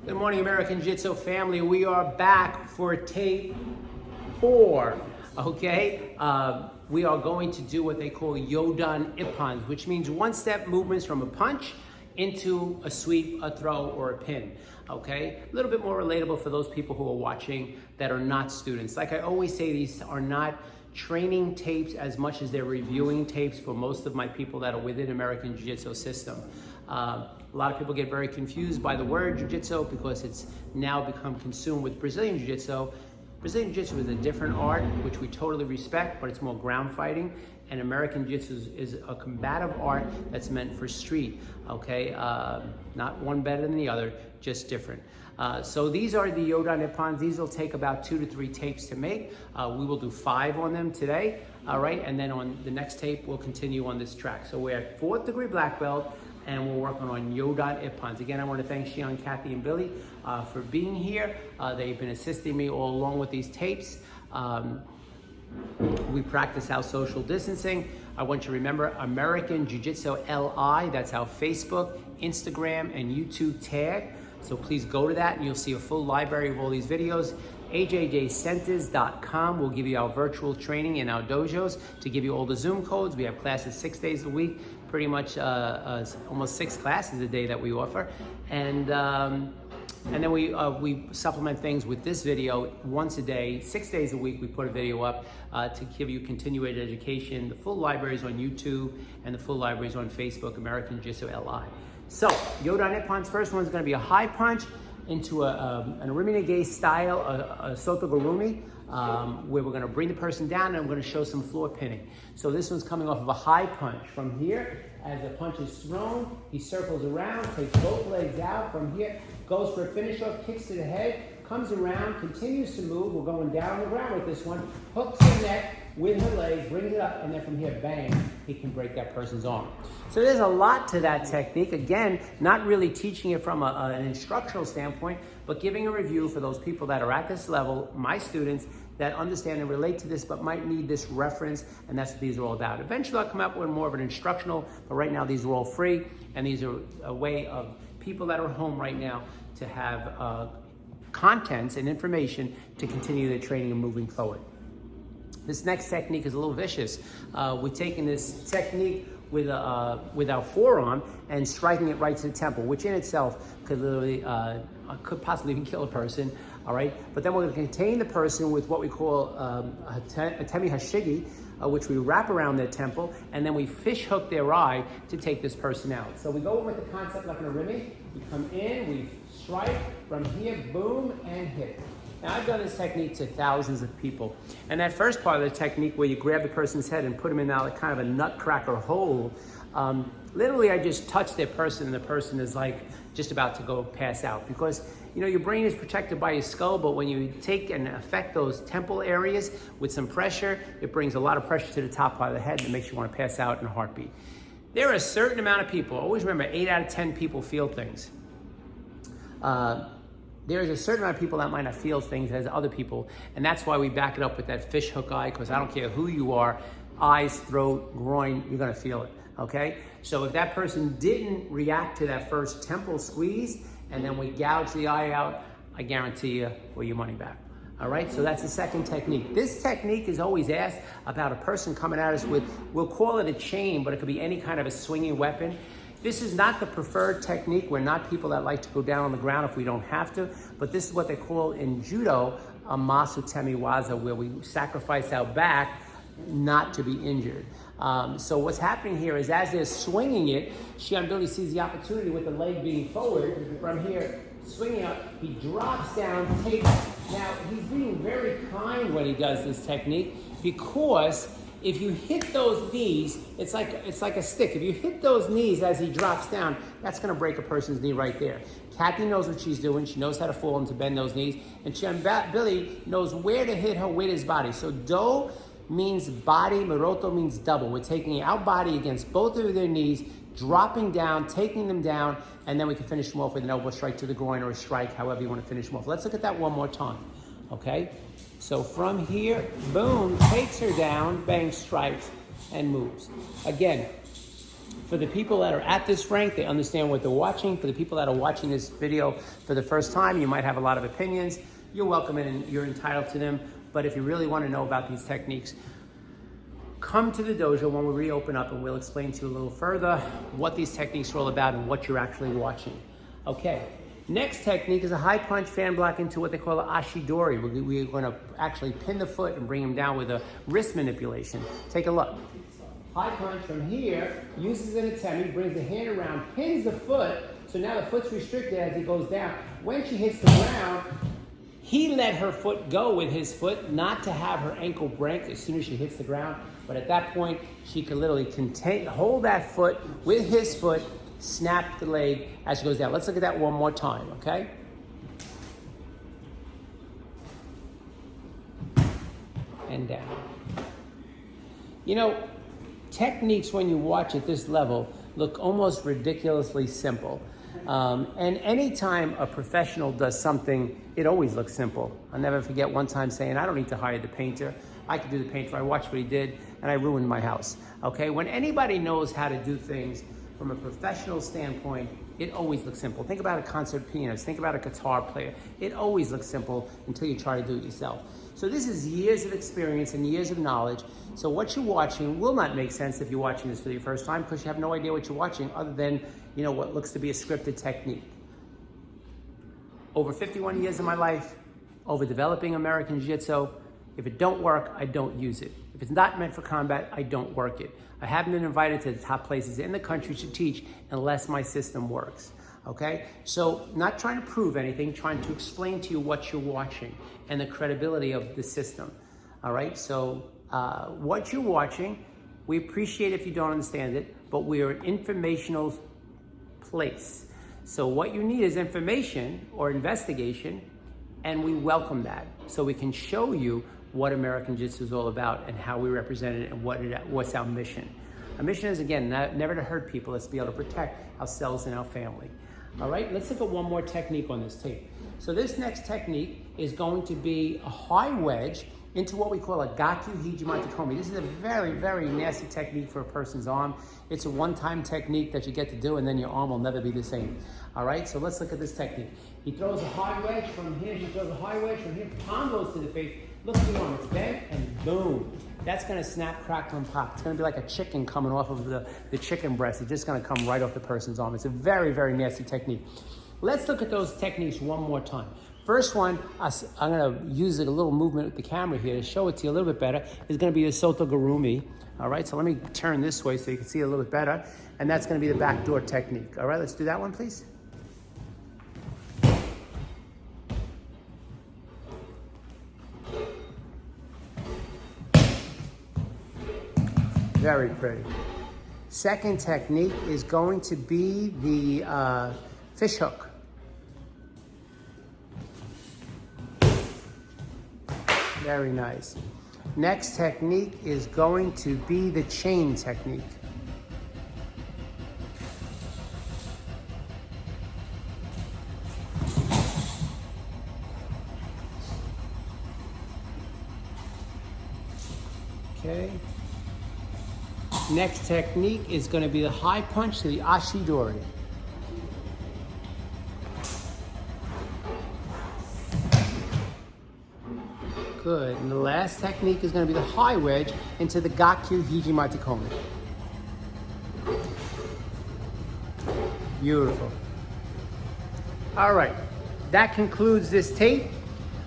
Good morning, American Jiu-Jitsu family. We are back for tape 4, okay? We are going to do what they call Yodan Ippons, which means one-step movements from a punch into a sweep, a throw, or a pin, okay? A little bit more relatable for those people who are watching that are not students. Like I always say, these are not training tapes as much as they're reviewing tapes for most of my people that are within American Jiu-Jitsu system. A lot of people get very confused by the word Jiu-Jitsu because it's now become consumed with Brazilian Jiu-Jitsu. Brazilian Jiu-Jitsu is a different art, which we totally respect, but it's more ground fighting. And American Jiu-Jitsu is a combative art that's meant for street, okay? Not one better than the other, just different. So these are the Yodan Ippons. These will take about 2 to 3 tapes to make. We will do 5 on them today, all right? And then on the next tape, we'll continue on this track. So we're at 4th degree black belt, and we're working on Yodan Ippons. Again, I want to thank Shion, Kathy, and Billy for being here. They've been assisting me all along with these tapes. We practice our social distancing. I want you to remember American Jiu-Jitsu LI. That's our Facebook, Instagram, and YouTube tag. So please go to that and you'll see a full library of all these videos. AJJCenters.com will give you our virtual training in our dojos to give you all the Zoom codes. We have classes 6 days a week, pretty much almost 6 classes a day that we offer. And then we supplement things with this video once a day, 6 days a week. We put a video up to give you continuing education. The full library is on YouTube and the full library is on Facebook, American Jiu-Jitsu LI. So, Yodan Ippons, first one's gonna be a high punch into an Arimine style, a Sotogurumi, where we're gonna bring the person down and I'm gonna show some floor pinning. So this one's coming off of a high punch. From here, as the punch is thrown, he circles around, takes both legs out. From here, goes for a finish off, kicks to the head, comes around, continues to move. We're going down the ground with this one, hooks the neck with her leg, brings it up, and then from here, bang, he can break that person's arm. So there's a lot to that technique. Again, not really teaching it from an instructional standpoint, but giving a review for those people that are at this level, my students, that understand and relate to this, but might need this reference, and that's what these are all about. Eventually, I'll come up with more of an instructional, but right now, these are all free, and these are a way of people that are home right now to have contents and information to continue their training and moving forward. This next technique is a little vicious. We're taking this technique with our forearm and striking it right to the temple, which in itself could literally, could possibly even kill a person, all right? But then we're gonna contain the person with what we call a temi hashigi, which we wrap around their temple, and then we fish hook their eye to take this person out. So we go in with the concept like an arimi. We come in, we strike from here, boom, and hit. Now, I've done this technique to thousands of people. And that first part of the technique where you grab the person's head and put them in now kind of a nutcracker hole, literally I just touch their person and the person is like just about to go pass out. Because, you know, your brain is protected by your skull, but when you take and affect those temple areas with some pressure, it brings a lot of pressure to the top part of the head and it makes you want to pass out in a heartbeat. There are a certain amount of people, always remember 8 out of 10 people feel things. There's a certain amount of people that might not feel things as other people, and that's why we back it up with that fish hook eye, because I don't care who you are, eyes, throat, groin, you're gonna feel it, okay? So if that person didn't react to that first temple squeeze, and then we gouge the eye out, I guarantee you, well, your money back. All right, so that's the second technique. This technique is always asked about a person coming at us with, we'll call it a chain, but it could be any kind of a swinging weapon. This is not the preferred technique. We're not people that like to go down on the ground if we don't have to, but this is what they call in judo a masu temi waza, where we sacrifice our back not to be injured. So what's happening here is as they're swinging it, Shion Billy sees the opportunity with the leg being forward from here, swinging up, he drops down, takes. Now, he's being very kind when he does this technique because if you hit those knees, it's like a stick. If you hit those knees as he drops down, that's gonna break a person's knee right there. Kathy knows what she's doing. She knows how to fall and to bend those knees. And Billy knows where to hit her with his body. So do means body, Miroto means double. We're taking our body against both of their knees, dropping down, taking them down, and then we can finish them off with an elbow strike to the groin or a strike, however you want to finish them off. Let's look at that one more time, okay? So from here, boom, takes her down, bang, strikes, and moves. Again, For the people that are at this rank, they understand what they're watching. For the people that are watching this video for the first time, you might have a lot of opinions. You're welcome and you're entitled to them. But if you really want to know about these techniques, come to the dojo when we reopen up and we'll explain to you a little further what these techniques are all about and what you're actually watching. Okay, next technique is a high punch fan block into what they call an ashidori. We're going to actually pin the foot and bring him down with a wrist manipulation. Take a look. High punch from here, uses an attempt, brings the hand around, pins the foot, so now the foot's restricted as it goes down. When she hits the ground, he let her foot go with his foot, not to have her ankle break as soon as she hits the ground. But at that point, she could literally hold that foot with his foot, snap the leg as she goes down. Let's look at that one more time, okay? And down. You know, techniques when you watch at this level look almost ridiculously simple. And anytime a professional does something, it always looks simple. I'll never forget one time saying, I don't need to hire the painter. I could do the painter. I watched what he did, and I ruined my house. Okay, when anybody knows how to do things from a professional standpoint, it always looks simple. Think about a concert pianist. Think about a guitar player. It always looks simple until you try to do it yourself. So this is years of experience and years of knowledge. So what you're watching will not make sense if you're watching this for the first time because you have no idea what you're watching other than, you know, what looks to be a scripted technique. Over 51 years of my life, over developing American Jiu-Jitsu, if it don't work, I don't use it. If it's not meant for combat, I don't work it. I haven't been invited to the top places in the country to teach unless my system works, okay? So not trying to prove anything, trying to explain to you what you're watching and the credibility of the system, all right? So what you're watching, we appreciate if you don't understand it, but we are an informational place. So what you need is information or investigation, and we welcome that. So we can show you what American Jiu-Jitsu is all about and how we represent it and what's our mission. Our mission is, again, never to hurt people. It's to be able to protect ourselves and our family. All right, let's look at one more technique on this tape. So this next technique is going to be a high wedge into what we call a Gakyu Hijimata Komi. This is a very, very nasty technique for a person's arm. It's a one-time technique that you get to do and then your arm will never be the same. All right, so let's look at this technique. He throws a high wedge from here, he throws a high wedge from here, palm goes to the face, look at the arm, it's bent and boom. That's gonna snap, crackle, and pop. It's gonna be like a chicken coming off of the chicken breast. It's just gonna come right off the person's arm. It's a very, very nasty technique. Let's look at those techniques one more time. First one, I'm gonna use a little movement with the camera here to show it to you a little bit better, is gonna be the Soto Gurumi. All right, so let me turn this way so you can see it a little bit better. And that's gonna be the backdoor technique. All right, let's do that one, please. Very pretty. Second technique is going to be the fish hook. Very nice. Next technique is going to be the chain technique. Okay. Next technique is going to be the high punch to the ashidori. Good. And the last technique is going to be the high wedge into the Gakyu Hijimata Komi. Beautiful. All right. That concludes this tape.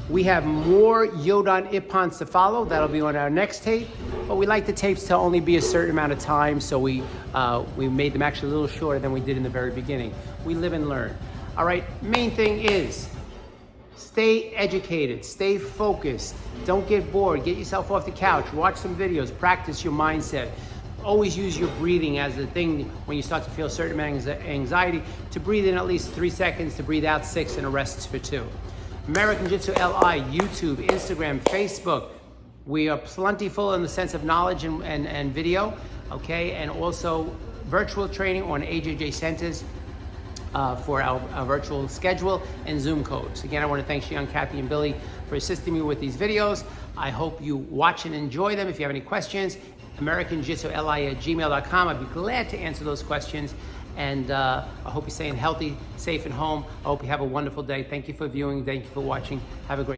We have more Yodan Ippons to follow. That'll be on our next tape. But we like the tapes to only be a certain amount of time, so we made them actually a little shorter than we did in the very beginning. We live and learn. All right, main thing is stay educated, stay focused. Don't get bored. Get yourself off the couch. Watch some videos. Practice your mindset. Always use your breathing as a thing when you start to feel a certain amount of anxiety, to breathe in at least 3 seconds, to breathe out 6, and a rest for 2. American Jiu-Jitsu LI, YouTube, Instagram, Facebook. We are plentiful in the sense of knowledge and video, okay? And also virtual training on AJJ Centers for our virtual schedule and Zoom codes. Again, I want to thank Shion, Kathy, and Billy for assisting me with these videos. I hope you watch and enjoy them. If you have any questions, americanjitsuli@gmail.com. I'd be glad to answer those questions. And I hope you're staying healthy, safe, and home. I hope you have a wonderful day. Thank you for viewing. Thank you for watching. Have a great